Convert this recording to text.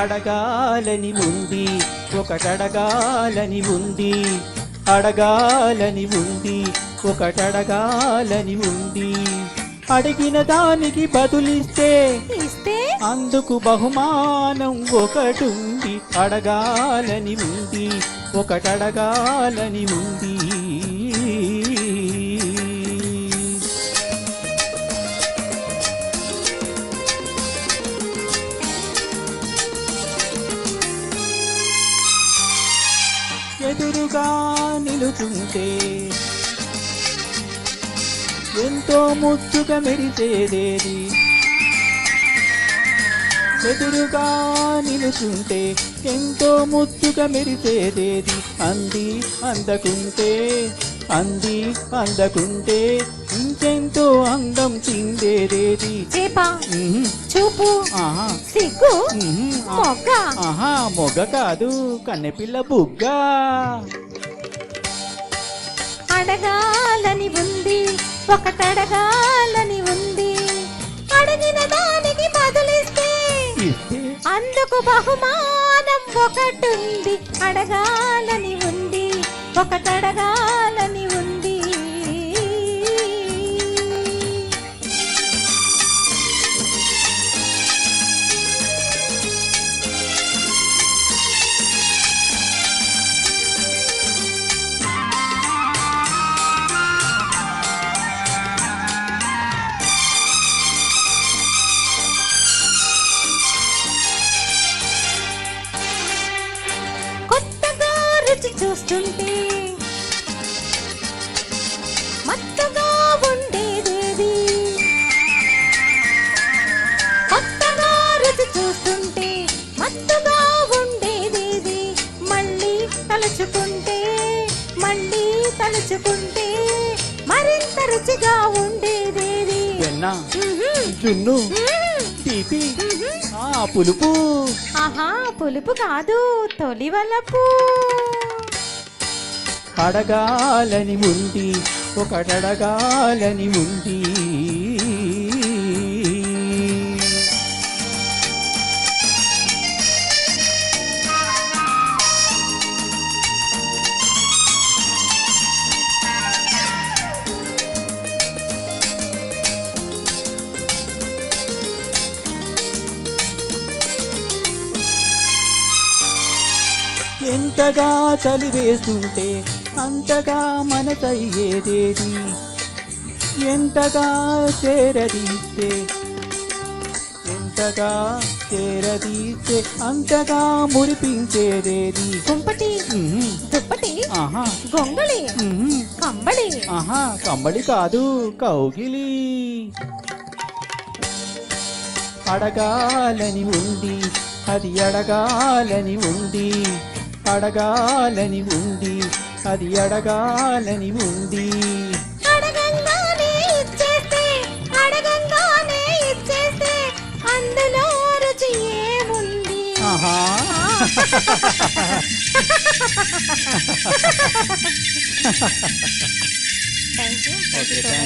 అడగాలని ఉంది, ఒకటడగాలని ఉంది, అడగాలని ఉంది, ఒకటడగాలని ఉంది. అడిగిన దానికి బదులిస్తే అందుకు బహుమానం ఒకటుంది. అడగాలని ఉంది, ఒకటడగాలని ఉంది. ఎదురుగా నిలుచుంటే ఎంతో ముద్దుగా మెరిసేదేది, ఎదురుగా నిలుచుంటే ఎంతో ముద్దుగా మెరిసేదేది. అంది అందకుంటే, అంది అందకుంటే ఇంకెంతో అందం చిందేదేది. చూపు సిగ్గు మొగ్గ, మొగ్గ కాదు కన్నెపిల్ల బుగ్గ. అడగాలని ఉంది, ఒకటడగాలని ఉంది. అడిగిన దానికి బదులిస్తే అందుకు బహుమానం ఒకటుంది. అడగాలని ఉంది, ఒకటడగాలని ఉంది. చూస్తుంటే మత్తుగా ఉండేదేది, కొత్తగా రుచి చూస్తుంటే మత్తుగా ఉండేదేది. మళ్ళీ తలుచుకుంటే, మళ్ళీ తలుచుకుంటే మరింత రుచిగా ఉండేదేది. జున్ను తీపి పులుపు. పులుపు కాదు, తొలివలపు. అడగాలని ఉంది, ఒకటడగాలని ఉంది. ఎంతగా చలివేస్తుంటే అంతగా మనసయ్యేదేది, ఎంతగా చేరదీస్తే, ఎంతగా చేరదీస్తే అంతగా మురిపించేదేది. కుంపటి దుప్పటి గొంగళి కంబళి. కంబళి కాదు కౌగిలి. అడగాలని ఉంది, అది అడగాలని ఉంది, అడగాలని ఉంది, అది అడగాలని ఉంది. అడగంగానే ఇచ్చేస్తే, అడగంగానే ఇచ్చేస్తే అందులో రుచి ఏముంది? Thank you.